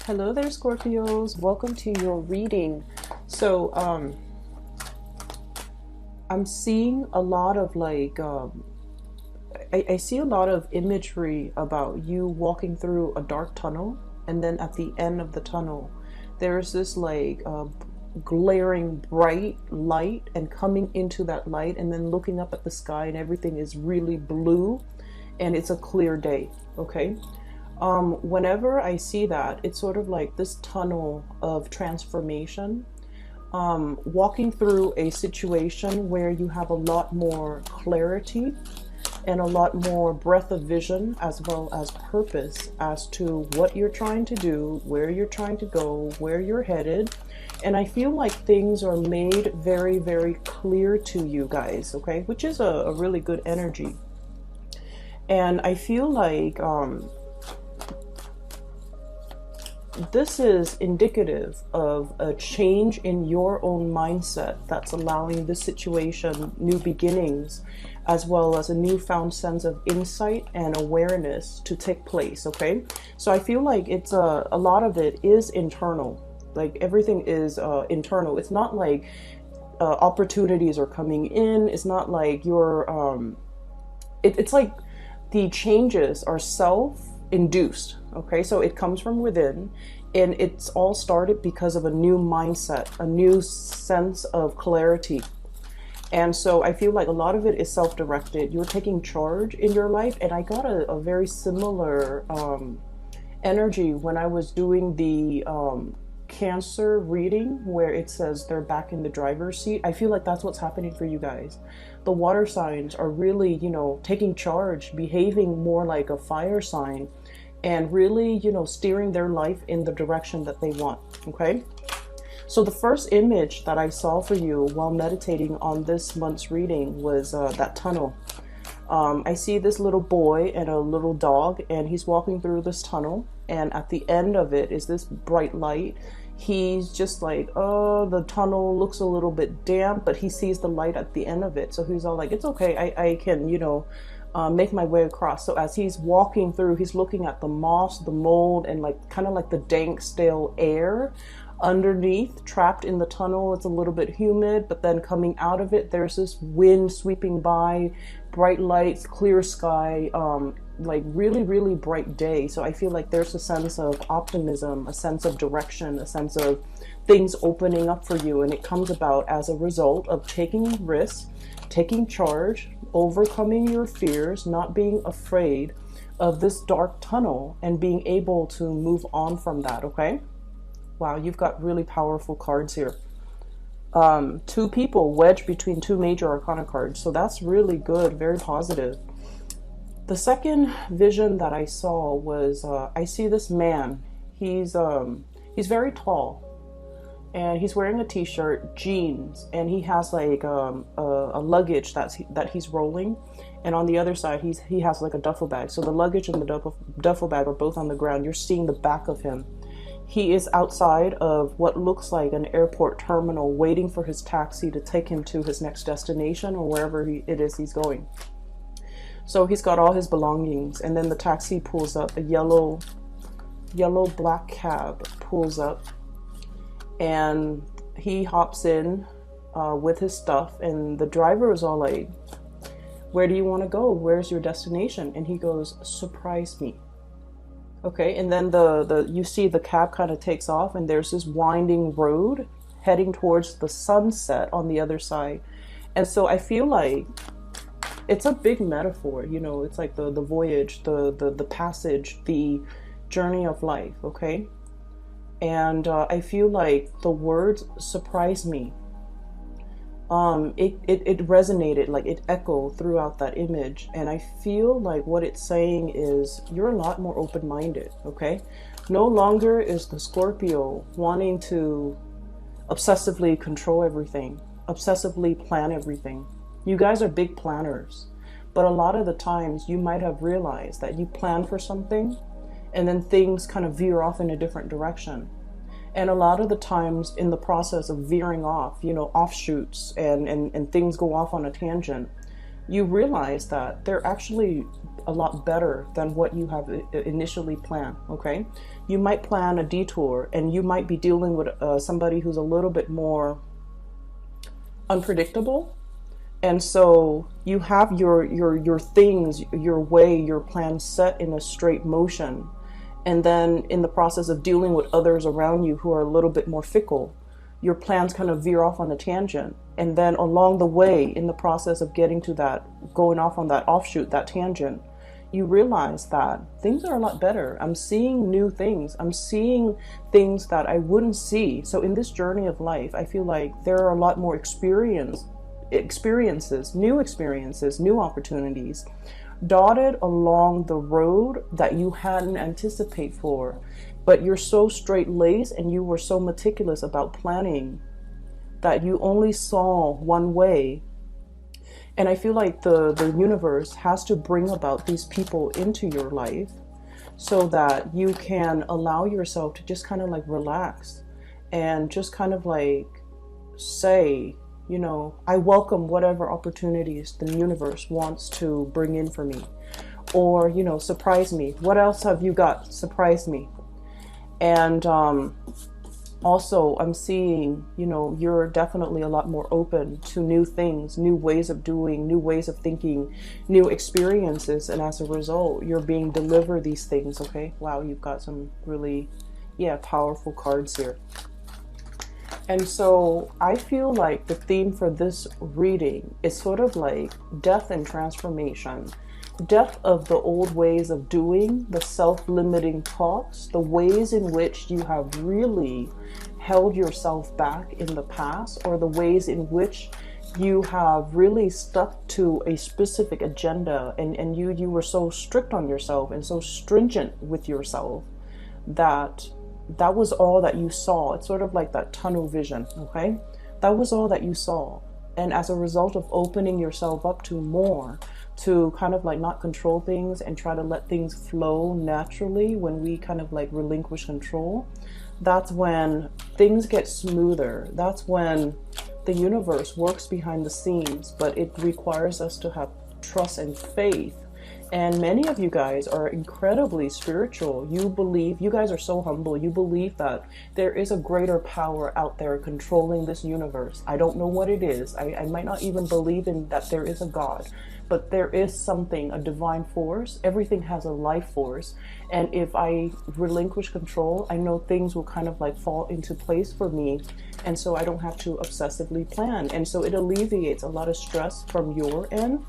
Hello there, Scorpios. Welcome to your reading. So, I'm seeing a lot of I see a lot of imagery about you walking through a dark tunnel, and then at the end of the tunnel, there's this glaring bright light, and coming into that light, and then looking up at the sky, and everything is really blue, and it's a clear day. Okay. Whenever I see that, it's sort of like this tunnel of transformation, walking through a situation where you have a lot more clarity and a lot more breadth of vision, as well as purpose as to what you're trying to do, where you're trying to go, where you're headed. And I feel like things are made very, very clear to you guys, okay? Which is a really good energy. And I feel like this is indicative of a change in your own mindset that's allowing this situation new beginnings, as well as a newfound sense of insight and awareness to take place. Okay, so I feel like it's a lot of it is internal. Like everything is internal. It's not like opportunities are coming in. It's not like you're it's like the changes are self-induced. Okay, so it comes from within, and it's all started because of a new mindset, a new sense of clarity. And so I feel like a lot of it is self-directed. You're taking charge in your life, and I got a very similar energy when I was doing the Cancer reading, where it says they're back in the driver's seat. I feel like that's what's happening for you guys. The water signs are really, taking charge, behaving more like a fire sign, and really, steering their life in the direction that they want. Okay. So the first image that I saw for you while meditating on this month's reading was that tunnel. I see this little boy and a little dog, and he's walking through this tunnel, and at the end of it is this bright light. He's just like, oh, the tunnel looks a little bit damp, but he sees the light at the end of it. So he's all like, it's okay, I can, make my way across. So as he's walking through, he's looking at the moss, the mold, and kind of like the dank, stale air underneath, trapped in the tunnel. It's a little bit humid, but then coming out of it, there's this wind sweeping by, bright lights, clear sky, like really, really bright day. So I feel like there's a sense of optimism, a sense of direction, a sense of things opening up for you. And it comes about as a result of taking risks, taking charge, overcoming your fears, not being afraid of this dark tunnel, and being able to move on from that. Okay. Wow, you've got really powerful cards here. Two people wedged between two major arcana cards. So that's really good, very positive. The second vision that I saw was, I see this man. He's very tall, and he's wearing a t-shirt, jeans, and he has like a luggage that he's rolling, and on the other side he has like a duffel bag. So the luggage and the duffel bag are both on the ground. You're seeing the back of him. He is outside of what looks like an airport terminal, waiting for his taxi to take him to his next destination, or wherever it is he's going. So he's got all his belongings, and then the taxi pulls up. A yellow black cab pulls up, and he hops in with his stuff, and the driver is all like, where do you want to go? Where's your destination? And he goes, surprise me. Okay, and then you see the cab kind of takes off, and there's this winding road heading towards the sunset on the other side. And so I feel like it's a big metaphor, it's like the voyage, the passage, the journey of life. Okay. And I feel like the words surprise me. It resonated, like it echoed throughout that image. And I feel like what it's saying is you're a lot more open-minded. Okay. No longer is the Scorpio wanting to obsessively control everything, obsessively plan everything. You guys are big planners, but a lot of the times you might have realized that you plan for something and then things kind of veer off in a different direction. And a lot of the times in the process of veering off, offshoots and things go off on a tangent, you realize that they're actually a lot better than what you have initially planned, okay? You might plan a detour, and you might be dealing with somebody who's a little bit more unpredictable. And so you have your things, your way, your plan set in a straight motion. And then in the process of dealing with others around you who are a little bit more fickle, your plans kind of veer off on a tangent. And then along the way, in the process of getting to that, going off on that offshoot, that tangent, you realize that things are a lot better. I'm seeing new things. I'm seeing things that I wouldn't see. So in this journey of life, I feel like there are a lot more experiences, new opportunities dotted along the road that you hadn't anticipated for. But you're so straight-laced and you were so meticulous about planning that you only saw one way. And I feel like the universe has to bring about these people into your life so that you can allow yourself to just kind of like relax and just kind of like say, you know, I welcome whatever opportunities the universe wants to bring in for me. Or, you know, surprise me. What else have you got? Surprise me. And also, I'm seeing, you know, you're definitely a lot more open to new things, new ways of doing, new ways of thinking, new experiences. And as a result, you're being delivered these things, okay? Wow, you've got some really, powerful cards here. And so I feel like the theme for this reading is sort of like death and transformation. Death of the old ways of doing, the self-limiting talks, the ways in which you have really held yourself back in the past, or the ways in which you have really stuck to a specific agenda, and you were so strict on yourself and so stringent with yourself that was all that you saw. It's sort of like that tunnel vision, okay? That was all that you saw. And as a result of opening yourself up to more, to kind of like not control things and try to let things flow naturally, when we kind of like relinquish control, that's when things get smoother. That's when the universe works behind the scenes, but it requires us to have trust and faith. And many of you guys are incredibly spiritual. You believe, you guys are so humble. You believe that there is a greater power out there controlling this universe. I don't know what it is. I might not even believe in that there is a God, but there is something, a divine force. Everything has a life force. And if I relinquish control, I know things will kind of like fall into place for me. And so I don't have to obsessively plan. And so it alleviates a lot of stress from your end.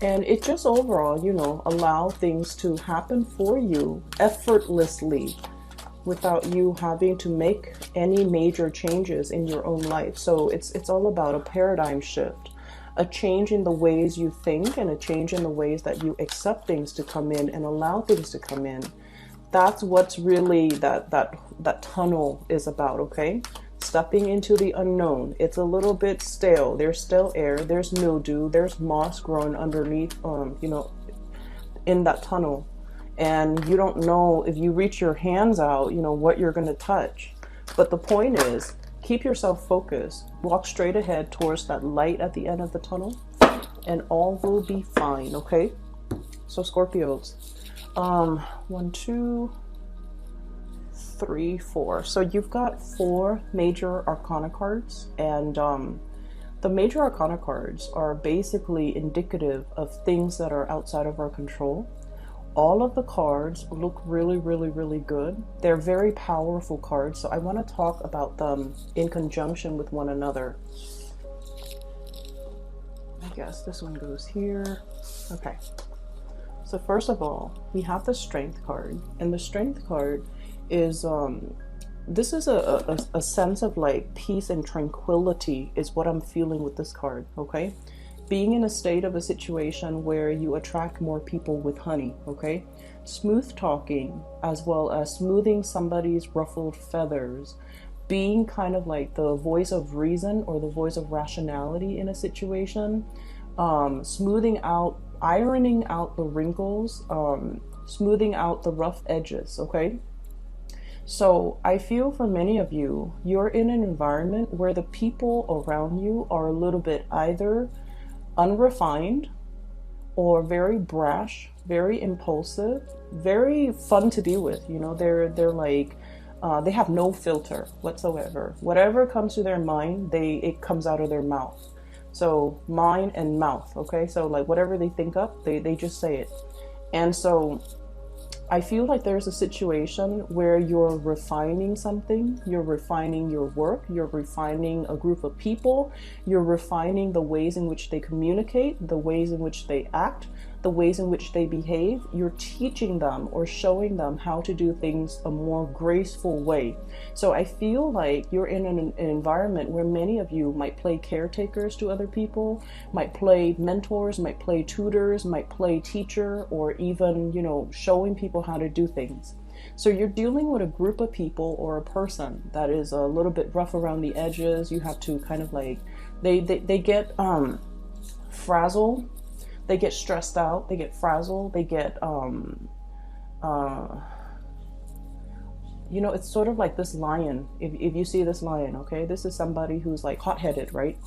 And it just overall, you know, allow things to happen for you effortlessly without you having to make any major changes in your own life. So it's all about a paradigm shift, a change in the ways you think, and a change in the ways that you accept things to come in and allow things to come in. That's what's really that tunnel is about, okay? Stepping into the unknown. It's a little bit stale. There's stale air. There's mildew. There's moss growing underneath, you know, in that tunnel. And you don't know if you reach your hands out, you know, what you're going to touch. But the point is, keep yourself focused. Walk straight ahead towards that light at the end of the tunnel, and all will be fine, okay? So Scorpios, 1, 2, 3, 4. So you've got 4 major arcana cards, and the major arcana cards are basically indicative of things that are outside of our control. All of the cards look really, really, really good. They're very powerful cards, so I want to talk about them in conjunction with one another. I guess this one goes here. Okay. So first of all, we have the Strength card, and the Strength card is this is a sense of like peace and tranquility is what I'm feeling with this card, okay? Being in a state of a situation where you attract more people with honey, okay? Smooth talking, as well as smoothing somebody's ruffled feathers, being kind of like the voice of reason or the voice of rationality in a situation, smoothing out, ironing out the wrinkles, smoothing out the rough edges, okay? So I feel for many of you, you're in an environment where the people around you are a little bit either unrefined or very brash, very impulsive, very fun to deal with. You know, they're like they have no filter whatsoever. Whatever comes to their mind, it comes out of their mouth. So mind and mouth, okay? So like whatever they think up, they just say it. And so I feel like there's a situation where you're refining something, you're refining your work, you're refining a group of people, you're refining the ways in which they communicate, the ways in which they act, the ways in which they behave. You're teaching them or showing them how to do things a more graceful way. So I feel like you're in an environment where many of you might play caretakers to other people, might play mentors, might play tutors, might play teacher, or even, you know, showing people how to do things. So you're dealing with a group of people or a person that is a little bit rough around the edges. You have to kind of like, they get frazzled. They get stressed out, they get frazzled, they get, you know, it's sort of like this lion. If you see this lion, okay, this is somebody who's like hot-headed, right?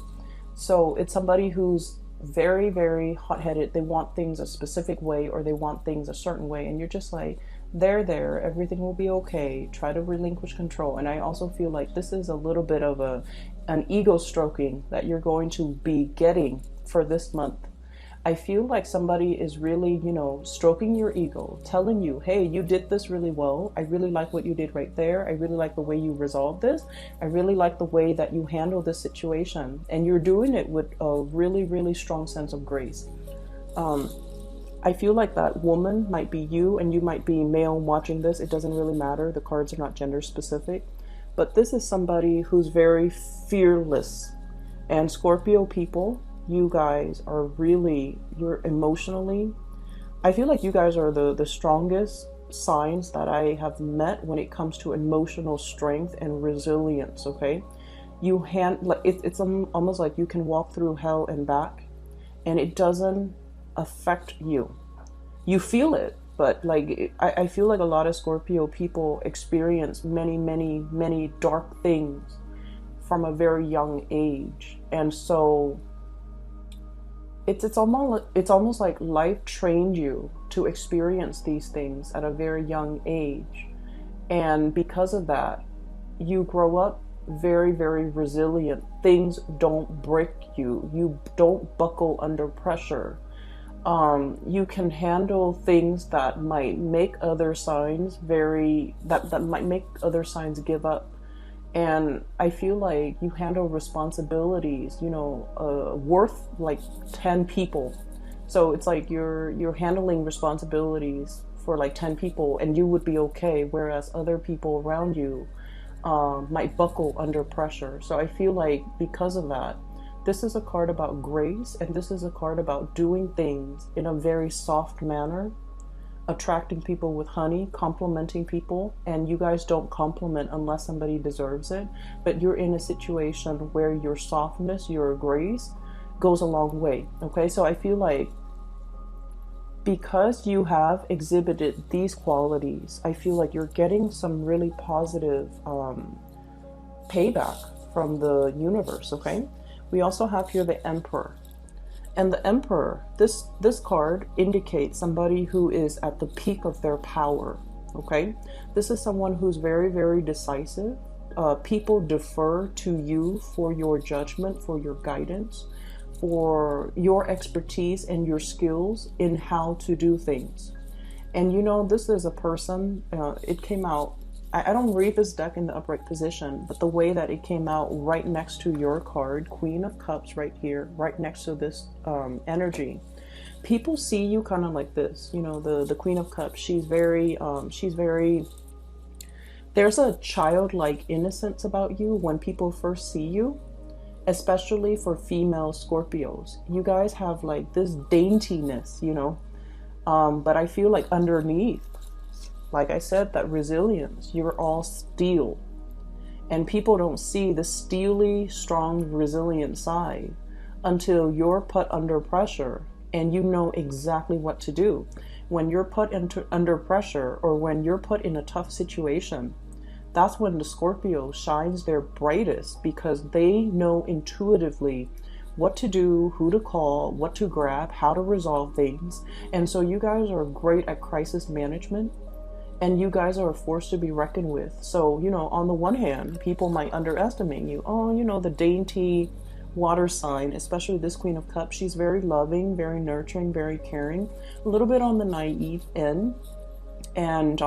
So it's somebody who's very, very hot-headed. They want things a specific way, or they want things a certain way. And you're just like, there, everything will be okay. Try to relinquish control. And I also feel like this is a little bit of an ego stroking that you're going to be getting for this month. I feel like somebody is really, you know, stroking your ego, telling you, hey, you did this really well. I really like what you did right there. I really like the way you resolved this. I really like the way that you handle this situation. And you're doing it with a really, really strong sense of grace. I feel like that woman might be you, and you might be male watching this. It doesn't really matter. The cards are not gender specific. But this is somebody who's very fearless. And Scorpio people, you guys are really, you're emotionally, I feel like you guys are the strongest signs that I have met when it comes to emotional strength and resilience, okay? It's almost like you can walk through hell and back, and it doesn't affect you. You feel it, but like, I feel like a lot of Scorpio people experience many, many, many dark things from a very young age. And so it's almost like life trained you to experience these things at a very young age. And because of that, you grow up very, very resilient. Things don't break you. You don't buckle under pressure. You can handle things that might make other signs that might make other signs give up. And I feel like you handle responsibilities, you know, worth like 10 people. So it's like you're handling responsibilities for like 10 people, and you would be okay, whereas other people around you might buckle under pressure. So I feel like because of that, this is a card about grace, and this is a card about doing things in a very soft manner, attracting people with honey, complimenting people. And you guys don't compliment unless somebody deserves it, but you're in a situation where your softness, your grace goes a long way, okay? So I feel like because you have exhibited these qualities, I feel like you're getting some really positive payback from the universe, okay? We also have here the Emperor. And the Emperor, this card indicates somebody who is at the peak of their power, okay? This is someone who's very, very decisive. People defer to you for your judgment, for your guidance, for your expertise and your skills in how to do things. And you know, this is a person, it came out, I don't read this deck in the upright position, but the way that it came out right next to your card, Queen of Cups right here, right next to this energy, people see you kind of like this, you know, the Queen of Cups. She's very, there's a childlike innocence about you when people first see you, especially for female Scorpios. You guys have like this daintiness, you know, but I feel like underneath, like I said, that resilience, you're all steel. And people don't see the steely, strong, resilient side until you're put under pressure and you know exactly what to do. When you're put under pressure, or when you're put in a tough situation, that's when the Scorpio shines their brightest, because they know intuitively what to do, who to call, what to grab, how to resolve things. And so you guys are great at crisis management, and you guys are a force to be reckoned with. So, you know, on the one hand, people might underestimate you. Oh, you know, the dainty water sign, especially this Queen of Cups, she's very loving, very nurturing, very caring, a little bit on the naive end, and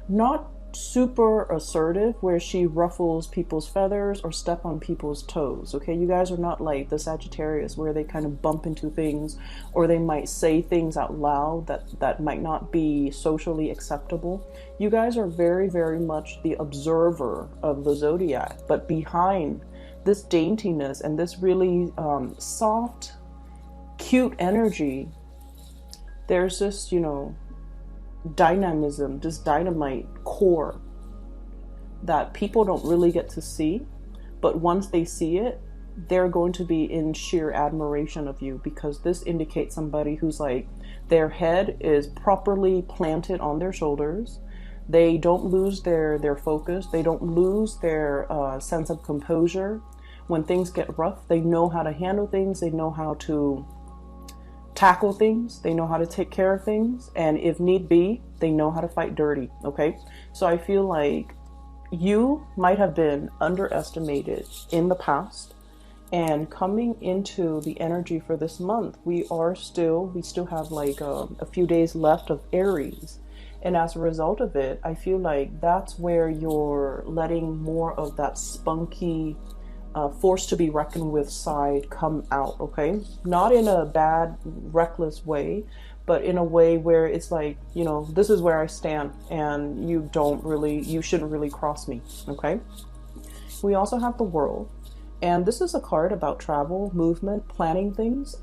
not super assertive where she ruffles people's feathers or step on people's toes. Okay, you guys are not like the Sagittarius where they kind of bump into things, or they might say things out loud that might not be socially acceptable. You guys are very, very much the observer of the zodiac, but behind this daintiness and this really soft, cute energy, there's this, you know, dynamism, this dynamite core that people don't really get to see, but once they see it, they're going to be in sheer admiration of you, because this indicates somebody who's like, their head is properly planted on their shoulders. They don't lose their focus. They don't lose their sense of composure. When things get rough, they know how to handle things. They know how to tackle things, they know how to take care of things, and if need be, they know how to fight dirty. Okay, so I feel like you might have been underestimated in the past, and coming into the energy for this month, we still have like a few days left of Aries, and as a result of it, I feel like that's where you're letting more of that spunky, force to be reckoned with side come out. Okay, not in a bad, reckless way, but in a way where it's like, you know, this is where I stand, and you shouldn't really cross me. Okay, we also have the World, and this is a card about travel, movement, planning things.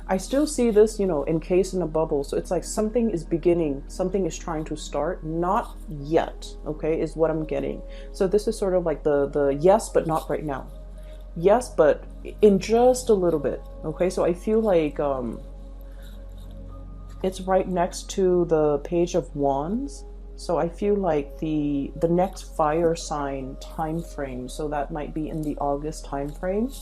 I still see this, you know, encased in a bubble. So it's like something is beginning, something is trying to start, not yet, okay, is what I'm getting. So this is sort of like the yes, but not right now. Yes, but in just a little bit, okay? So I feel like it's right next to the Page of Wands. So I feel like the next fire sign time frame, so that might be in the August time frame,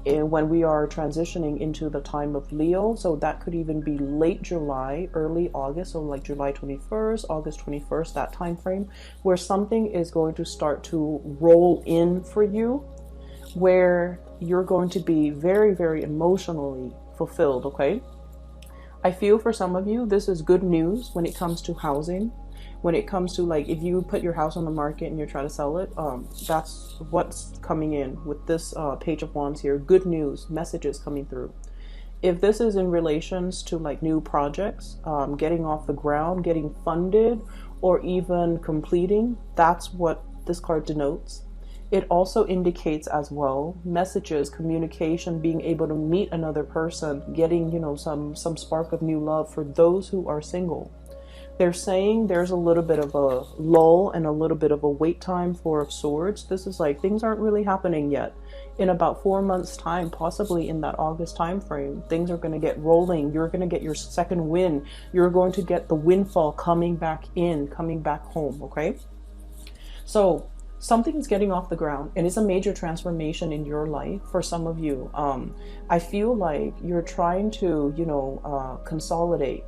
when we are transitioning into the time of Leo. So that could even be late July, early August, so like July 21st, August 21st, that time frame, where something is going to start to roll in for you, where you're going to be very, very emotionally fulfilled. Okay, I feel for some of you, this is good news when it comes to housing. When it comes to, like, if you put your house on the market and you're trying to sell it, that's what's coming in with this Page of Wands here. Good news, messages coming through. If this is in relations to like new projects, getting off the ground, getting funded, or even completing, that's what this card denotes. It also indicates as well messages, communication, being able to meet another person, getting, you know, some spark of new love for those who are single. They're saying there's a little bit of a lull and a little bit of a wait time, Four of Swords. This is like, things aren't really happening yet. In about 4 months time, possibly in that August time frame, things are going to get rolling. You're going to get your second win. You're going to get the windfall coming back in, coming back home. Okay, so something's getting off the ground, and it's a major transformation in your life for some of you. I feel like you're trying to, you know, consolidate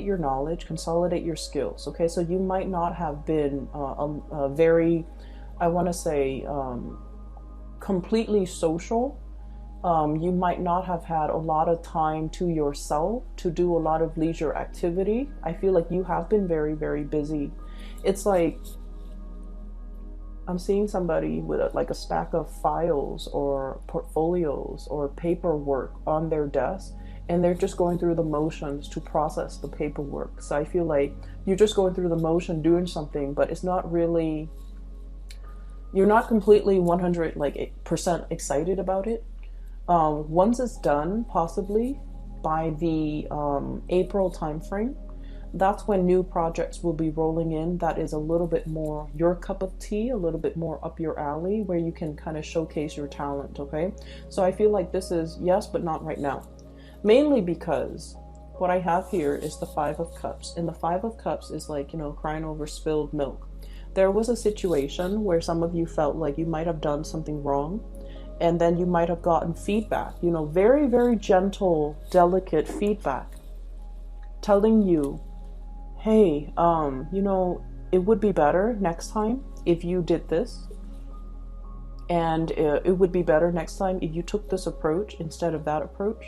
your knowledge, consolidate your skills. Okay, so you might not have been very, I want to say, completely social. You might not have had a lot of time to yourself to do a lot of leisure activity. I feel like you have been very, very busy. It's like I'm seeing somebody with like a stack of files or portfolios or paperwork on their desk, and they're just going through the motions to process the paperwork. So I feel like you're just going through the motion, doing something, but it's not really, you're not completely 100% excited about it. Once it's done, possibly by the April timeframe, that's when new projects will be rolling in. That is a little bit more your cup of tea, a little bit more up your alley, where you can kind of showcase your talent. Okay, so I feel like this is yes, but not right now. Mainly because what I have here is the Five of Cups, and the Five of Cups is like, you know, crying over spilled milk. There was a situation where some of you felt like you might have done something wrong, And then you might have gotten feedback, you know, very, very gentle, delicate feedback telling you, hey, you know, it would be better next time if you did this. And it would be better next time if you took this approach instead of that approach.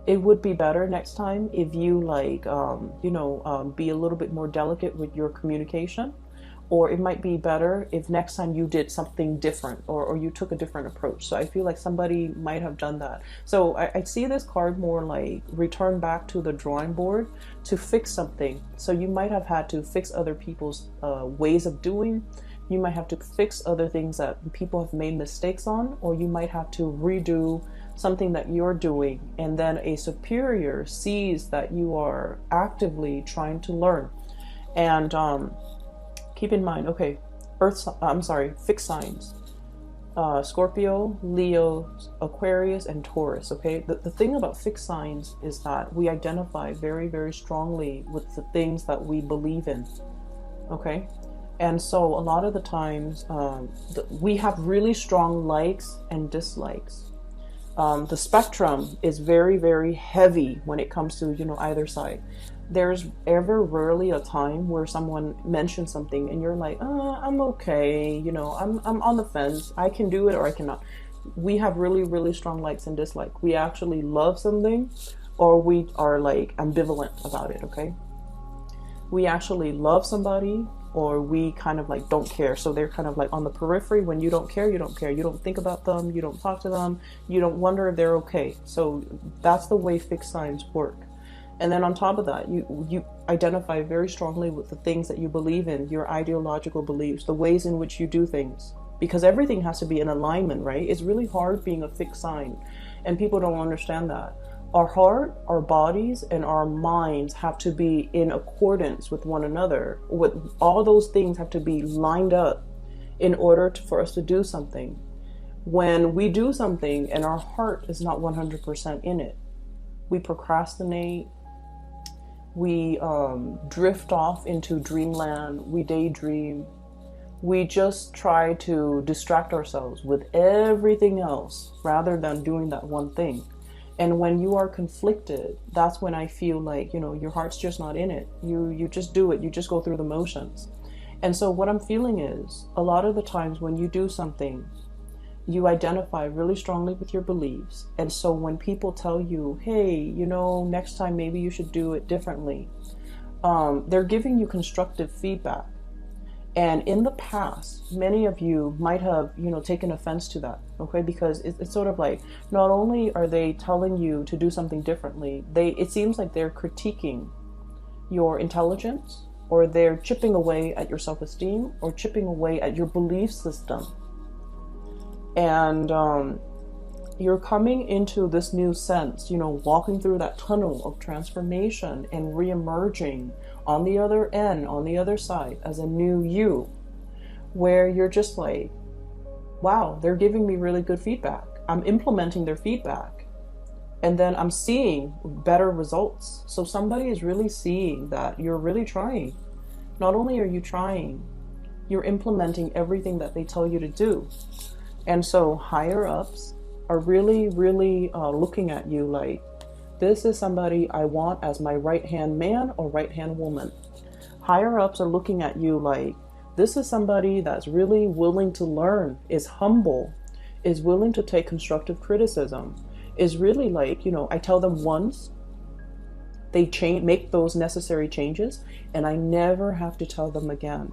It would be better next time if you like, you know, be a little bit more delicate with your communication. Or it might be better if next time you did something different, or you took a different approach. So I feel like somebody might have done that. So I see this card more like return back to the drawing board to fix something. So you might have had to fix other people's ways of doing. You might have to fix other things that people have made mistakes on, or you might have to redo something that you're doing. And then a superior sees that you are actively trying to learn. And keep in mind, okay, fixed signs. Scorpio, Leo, Aquarius, and Taurus, okay? The thing about fixed signs is that we identify very, very strongly with the things that we believe in, okay? And so a lot of the times, we have really strong likes and dislikes. The spectrum is very, very heavy when it comes to, you know, either side. There's ever rarely a time where someone mentions something and you're like, I'm okay, you know, I'm on the fence. I can do it or I cannot. We have really, really strong likes and dislikes. We actually love something, or we are like ambivalent about it, okay? We actually love somebody, or we kind of like don't care. So they're kind of like on the periphery. When you don't care, you don't care. You don't think about them. You don't talk to them. You don't wonder if they're okay. So that's the way fixed signs work. And then on top of that, you identify very strongly with the things that you believe in, your ideological beliefs, the ways in which you do things, because everything has to be in alignment, right? It's really hard being a fixed sign, and people don't understand that. Our heart, our bodies, and our minds have to be in accordance with one another. With all those things have to be lined up in order for us to do something. When we do something and our heart is not 100% in it, we procrastinate, we drift off into dreamland, we daydream, we just try to distract ourselves with everything else rather than doing that one thing. And when you are conflicted, that's when I feel like, you know, your heart's just not in it. You just do it. You just go through the motions. And so what I'm feeling is, a lot of the times when you do something, you identify really strongly with your beliefs. And so when people tell you, hey, you know, next time maybe you should do it differently, they're giving you constructive feedback. And in the past, many of you might have, you know, taken offense to that, okay? Because it's sort of like, not only are they telling you to do something differently, it seems like they're critiquing your intelligence, or they're chipping away at your self-esteem, or chipping away at your belief system. And you're coming into this new sense, you know, walking through that tunnel of transformation and re-emerging on the other end, on the other side, as a new you, where you're just like, wow, they're giving me really good feedback. I'm implementing their feedback, and then I'm seeing better results. So somebody is really seeing that you're really trying. Not only are you trying, you're implementing everything that they tell you to do. And so higher ups are really, really looking at you like, this is somebody I want as my right-hand man or right-hand woman. Higher ups are looking at you like, this is somebody that's really willing to learn, is humble, is willing to take constructive criticism, is really like, you know, I tell them once, they make those necessary changes, and I never have to tell them again.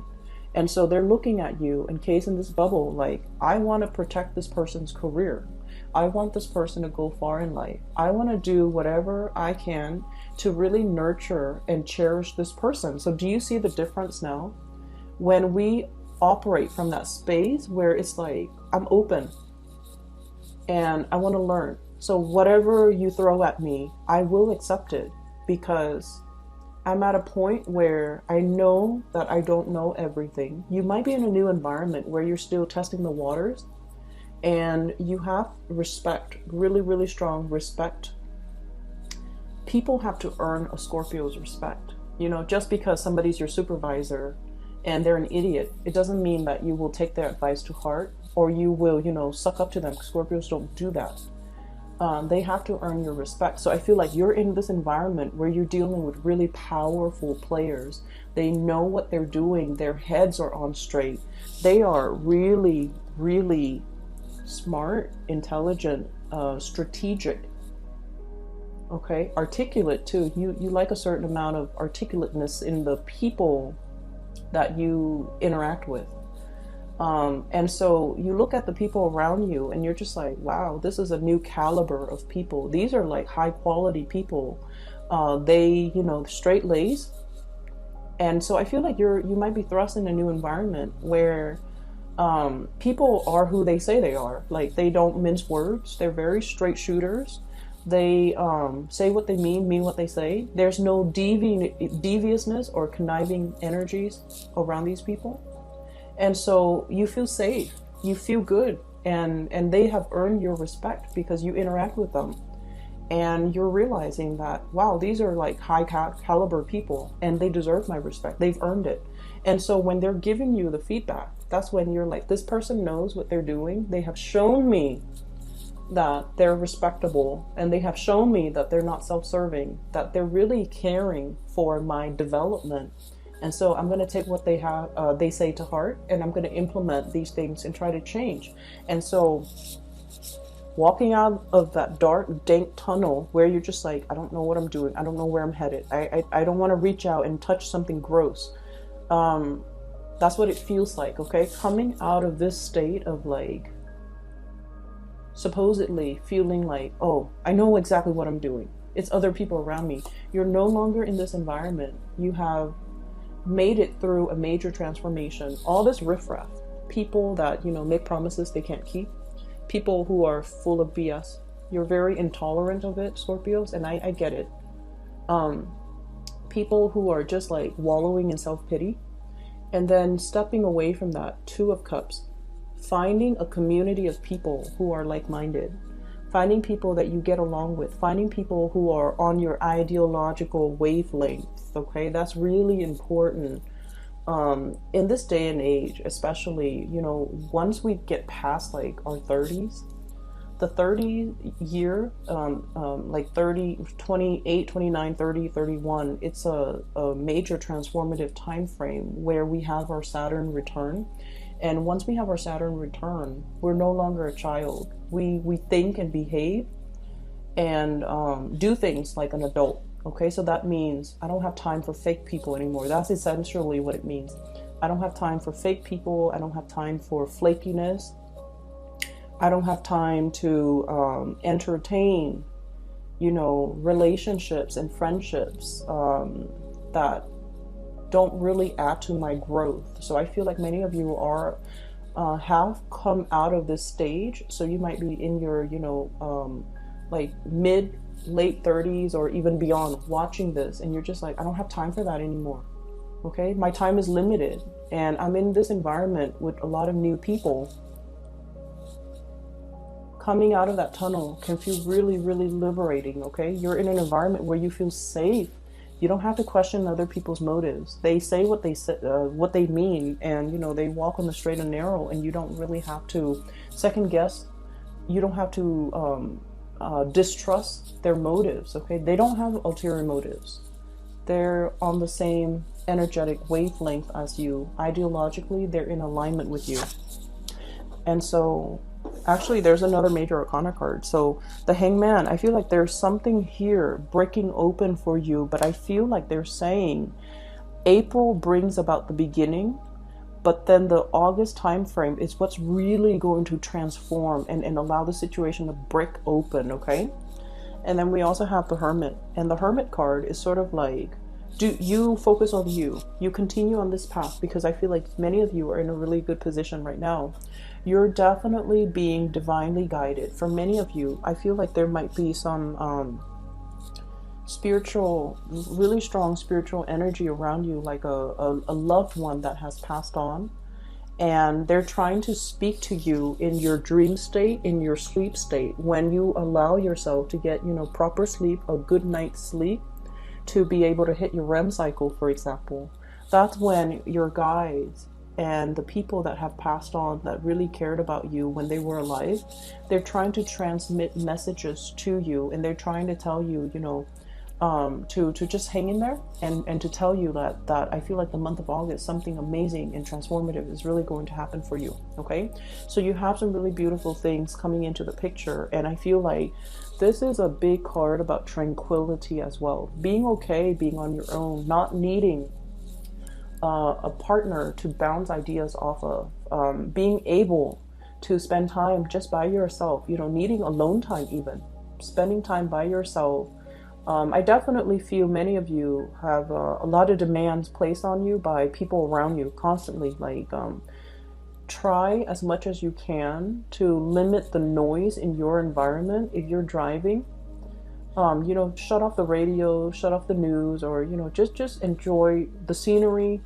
And so they're looking at you, encased in this bubble, like, I want to protect this person's career. I want this person to go far in life. I want to do whatever I can to really nurture and cherish this person. So do you see the difference now? When we operate from that space where it's like, I'm open and I want to learn. So whatever you throw at me, I will accept it, because I'm at a point where I know that I don't know everything. You might be in a new environment where you're still testing the waters, and you have respect, really, really strong respect. People have to earn a Scorpio's respect. You know, just because somebody's your supervisor and they're an idiot, it doesn't mean that you will take their advice to heart. or you will, you know, suck up to them. Scorpios don't do that. They have to earn your respect. So I feel like you're in this environment where you're dealing with really powerful players. They know what they're doing. Their heads are on straight. They are really, really smart, intelligent, strategic. Okay, articulate too. You like a certain amount of articulateness in the people that you interact with. And so you look at the people around you and you're just like, wow, this is a new caliber of people. These are like high quality people. They, you know, straight laced. And so I feel like you might be thrust in a new environment where people are who they say they are. Like, they don't mince words. They're very straight shooters. They say what they mean what they say. There's no deviousness or conniving energies around these people. And so you feel safe, you feel good, and they have earned your respect because you interact with them. And you're realizing that, wow, these are like high caliber people and they deserve my respect. They've earned it. And so when they're giving you the feedback, that's when you're like, this person knows what they're doing. They have shown me that they're respectable, and they have shown me that they're not self-serving, that they're really caring for my development. And so I'm going to take what they say to heart, and I'm going to implement these things and try to change. And so walking out of that dark, dank tunnel where you're just like, I don't know what I'm doing. I don't know where I'm headed. I don't want to reach out and touch something gross. That's what it feels like, okay? Coming out of this state of like, supposedly feeling like, oh, I know exactly what I'm doing. It's other people around me. You're no longer in this environment. You have made it through a major transformation. All this riffraff, people that, you know, make promises they can't keep, people who are full of BS. You're very intolerant of it, Scorpios, and I get it. People who are just like wallowing in self-pity, and then stepping away from that, Two of Cups, finding a community of people who are like-minded, finding people that you get along with, finding people who are on your ideological wavelength. Okay, that's really important in this day and age, especially, you know, once we get past like our 30s, the 30 year, like 30, 28, 29, 30, 31, it's a major transformative time frame where we have our Saturn return. And once we have our Saturn return, we're no longer a child. We think and behave and do things like an adult. Okay, so that means I don't have time for fake people anymore. That's essentially what it means. I don't have time for fake people. I don't have time for flakiness. I don't have time to entertain, you know, relationships and friendships that don't really add to my growth. So I feel like many of you are have come out of this stage. So you might be in your, you know, like late 30s or even beyond watching this, and you're just like, I don't have time for that anymore. Okay, my time is limited, and I'm in this environment with a lot of new people. Coming out of that tunnel can feel really, really liberating. Okay, you're in an environment where you feel safe. You don't have to question other people's motives. They say what they mean, and you know, they walk on the straight and narrow, and you don't really have to second guess. You don't have to distrust their motives. Okay, they don't have ulterior motives. They're on the same energetic wavelength as you. Ideologically, they're in alignment with you. And so actually there's another major arcana card. So the Hangman, I feel like there's something here breaking open for you, but I feel like they're saying April brings about the beginning, but then the August time frame is what's really going to transform and allow the situation to break open. Okay, and then we also have the Hermit, and the Hermit card is sort of like, do you focus on you continue on this path, because I feel like many of you are in a really good position right now. You're definitely being divinely guided. For many of you, I feel like there might be some spiritual, really strong spiritual energy around you, like a loved one that has passed on, and they're trying to speak to you in your dream state, in your sleep state. When you allow yourself to get, you know, proper sleep, a good night's sleep, to be able to hit your REM cycle, for example, that's when your guides and the people that have passed on that really cared about you when they were alive, they're trying to transmit messages to you, and they're trying to tell you, you know, to just hang in there, and to tell you that I feel like the month of August, something amazing and transformative is really going to happen for you. Okay, so you have some really beautiful things coming into the picture, and I feel like this is a big card about tranquility as well, being okay, being on your own, not needing a partner to bounce ideas off of, being able to spend time just by yourself, you know, needing alone time, even spending time by yourself. I definitely feel many of you have a lot of demands placed on you by people around you constantly. Like, try as much as you can to limit the noise in your environment. If you're driving, you know, shut off the radio, shut off the news, or, you know, just enjoy the scenery.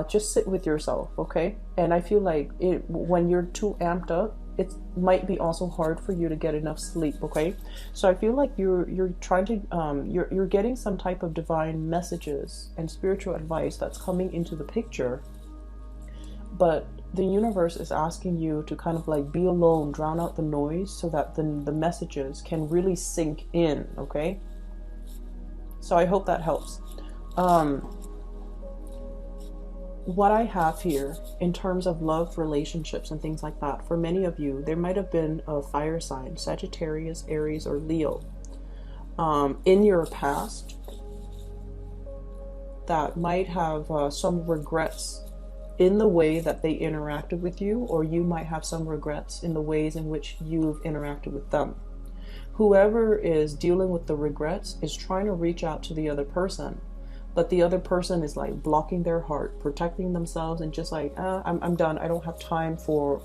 Just sit with yourself, okay? And I feel like when you're too amped up, it might be also hard for you to get enough sleep, okay? So I feel like you're trying to you're getting some type of divine messages and spiritual advice that's coming into the picture, but the universe is asking you to kind of like be alone, drown out the noise, so that the messages can really sink in, okay? So I hope that helps. What I have here in terms of love, relationships, and things like that, for many of you, there might have been a fire sign, Sagittarius, Aries, or Leo, in your past that might have some regrets in the way that they interacted with you, or you might have some regrets in the ways in which you've interacted with them. Whoever is dealing with the regrets is trying to reach out to the other person, but the other person is like blocking their heart, protecting themselves, and just like, I'm done. I don't have time for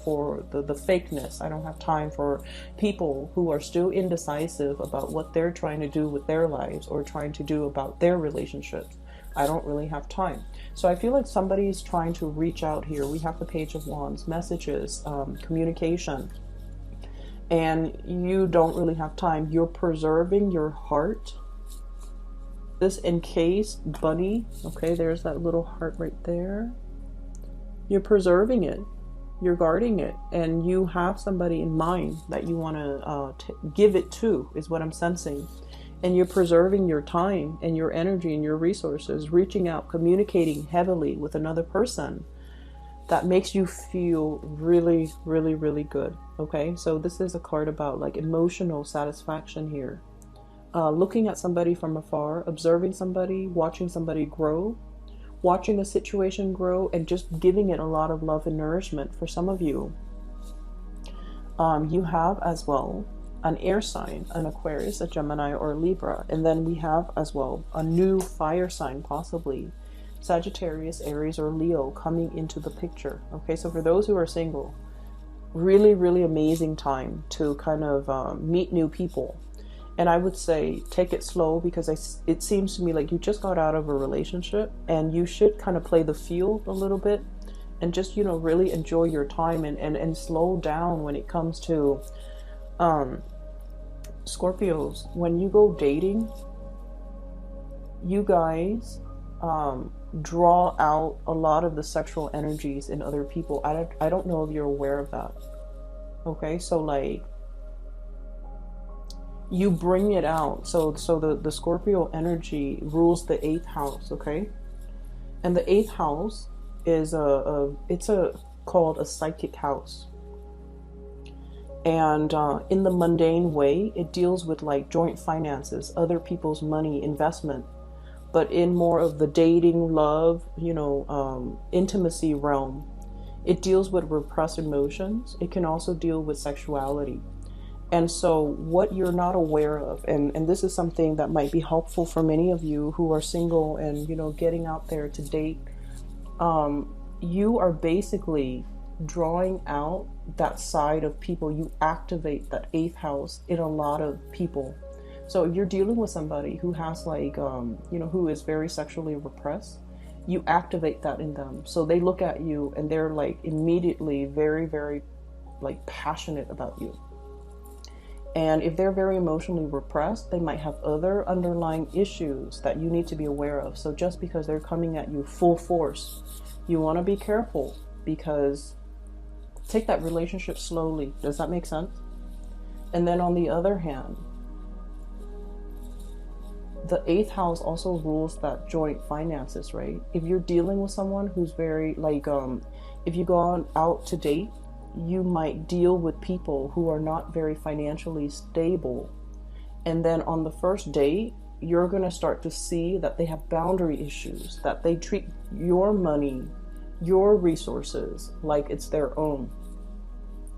the fakeness. I don't have time for people who are still indecisive about what they're trying to do with their lives or trying to do about their relationships. I don't really have time. So I feel like somebody's trying to reach out here. We have the Page of Wands, messages, communication, and you don't really have time. You're preserving your heart. This encased bunny, okay, there's that little heart right there. You're preserving it, you're guarding it, and you have somebody in mind that you want to give it to, is what I'm sensing. And you're preserving your time and your energy and your resources, reaching out, communicating heavily with another person that makes you feel really, really, really good, okay? So this is a card about like emotional satisfaction here. Looking at somebody from afar, observing somebody, watching somebody grow, watching a situation grow, and just giving it a lot of love and nourishment. For some of you, you have as well an air sign, an Aquarius, a Gemini, or a Libra. And then we have as well a new fire sign, possibly Sagittarius, Aries, or Leo coming into the picture. Okay, so for those who are single, really, really amazing time to kind of meet new people. And I would say take it slow, because it seems to me like you just got out of a relationship, and you should kind of play the field a little bit and just, you know, really enjoy your time and slow down when it comes to Scorpios. When you go dating, you guys draw out a lot of the sexual energies in other people. I don't know if you're aware of that. Okay, so like, you bring it out. So the Scorpio energy rules the 8th house, okay? And the 8th house is called a psychic house. And in the mundane way, it deals with like joint finances, other people's money, investment. But in more of the dating, love, you know, intimacy realm, it deals with repressed emotions. It can also deal with sexuality. And so what you're not aware of, and this is something that might be helpful for many of you who are single and, you know, getting out there to date, you are basically drawing out that side of people. You activate that 8th house in a lot of people. So if you're dealing with somebody who has like, you know, who is very sexually repressed, you activate that in them. So they look at you and they're like immediately very, very like passionate about you. And if they're very emotionally repressed, they might have other underlying issues that you need to be aware of. So just because they're coming at you full force, You want to be careful because take that relationship slowly. Does that make sense? And then on the other hand, the 8th house also rules that joint finances, right? If you're dealing with someone who's very like, if you go out to date, you might deal with people who are not very financially stable. And then on the first date, you're going to start to see that they have boundary issues, that they treat your money, your resources like it's their own.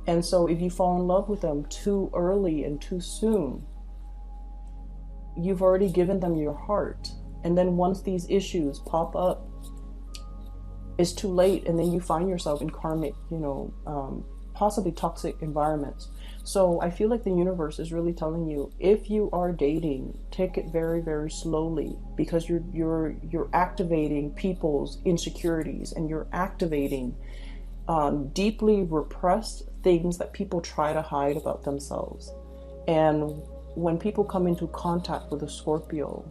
And so if you fall in love with them too early and too soon, you've already given them your heart. And then once these issues pop up, it's too late. And then you find yourself in karmic, possibly toxic environments. So I feel like the universe is really telling you, if you are dating, take it very, very slowly, because you're activating people's insecurities, and you're activating deeply repressed things that people try to hide about themselves. And when people come into contact with a Scorpio,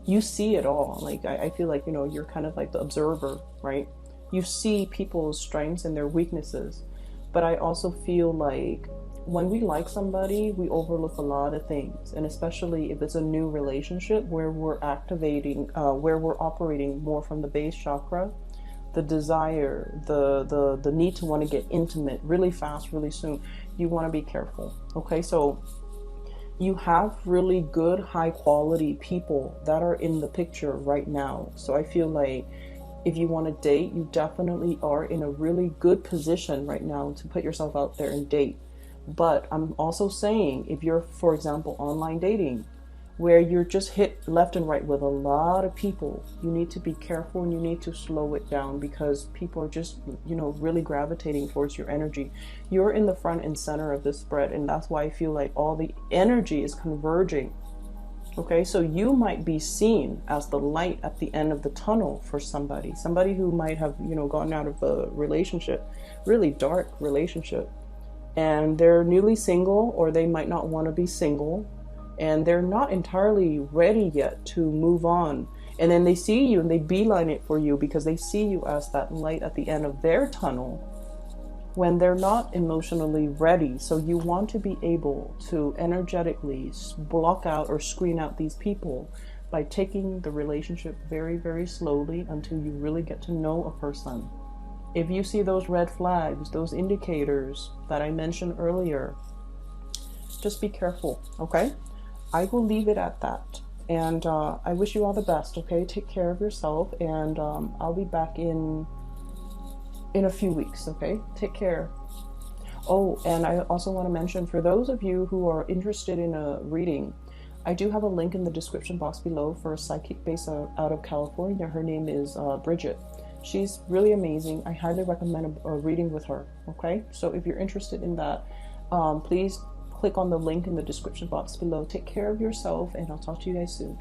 you see it all. Like, I feel like, you're kind of like the observer, right? You see people's strengths and their weaknesses. But I also feel like when we like somebody, we overlook a lot of things. And especially if it's a new relationship where we're activating, where we're operating more from the base chakra, the desire, the need to want to get intimate really fast, really soon, you want to be careful. Okay, so you have really good, high quality people that are in the picture right now. So I feel like if you want to date, you definitely are in a really good position right now to put yourself out there and date. But I'm also saying, if you're, for example, online dating, where you're just hit left and right with a lot of people, you need to be careful and you need to slow it down, because people are just, really gravitating towards your energy. You're in the front and center of this spread, and that's why I feel like all the energy is converging. Okay, so you might be seen as the light at the end of the tunnel for somebody who might have, gotten out of a relationship, really dark relationship, and they're newly single, or they might not want to be single, and they're not entirely ready yet to move on. And then they see you and they beeline it for you because they see you as that light at the end of their tunnel when they're not emotionally ready. So you want to be able to energetically block out or screen out these people by taking the relationship very, very slowly until you really get to know a person. If you see those red flags, those indicators that I mentioned earlier, just be careful, okay? I will leave it at that. And I wish you all the best, okay? Take care of yourself, and I'll be back in a few weeks, okay? Take care. Oh, and I also want to mention, for those of you who are interested in a reading, I do have a link in the description box below for a psychic based out of California. Her name is Bridget. She's really amazing. I highly recommend a reading with her, okay? So if you're interested in that, please click on the link in the description box below. Take care of yourself, and I'll talk to you guys soon.